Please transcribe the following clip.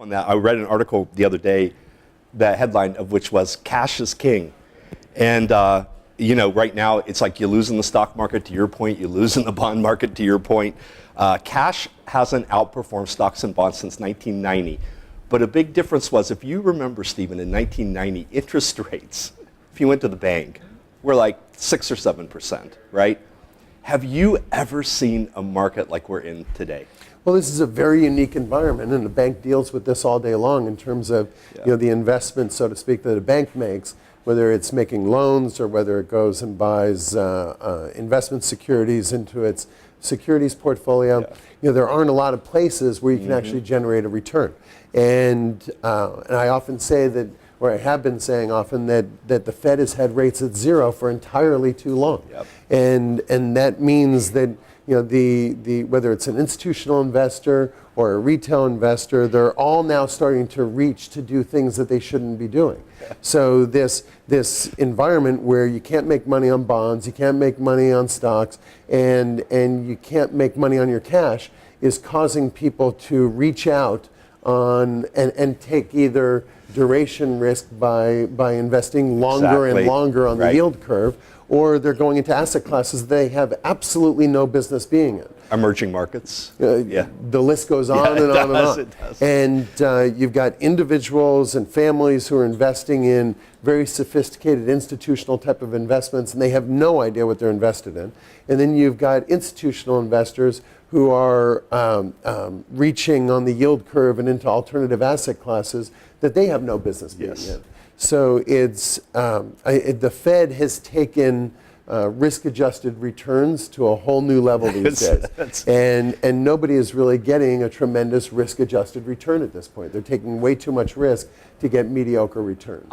On that, I read an article the other day, the headline of which was "Cash is King," and right now it's like you lose in the stock market to your point, you lose in the bond market to your point. Cash hasn't outperformed stocks and bonds since 1990, but a big difference was, if you remember, Stephen, in 1990, interest rates, if you went to the bank, were like 6 or 7%, right? Have you ever seen a market like we're in today? Well, this is a very unique environment, and the bank deals with this all day long in terms of the investment, so to speak, that a bank makes, whether it's making loans or whether it goes and buys investment securities into its securities portfolio. There aren't a lot of places where you can actually generate a return. And I often say that, or I have been saying often, that the Fed has had rates at zero for entirely too long. And that means that whether it's an institutional investor or a retail investor, they're all now starting to reach to do things that they shouldn't be doing. So this environment where you can't make money on bonds, you can't make money on stocks, and you can't make money on your cash is causing people to reach out on and take either duration risk by investing longer and longer on the yield curve, or they're going into asset classes they have absolutely no business being in. Emerging markets. The list goes on and on and on. It does. And you've got individuals and families who are investing in very sophisticated institutional type of investments, and they have no idea what they're invested in. And then you've got institutional investors who are reaching on the yield curve and into alternative asset classes that they have no business being in. So it's the Fed has taken risk-adjusted returns to a whole new level these days, and nobody is really getting a tremendous risk-adjusted return at this point. They're taking way too much risk to get mediocre returns.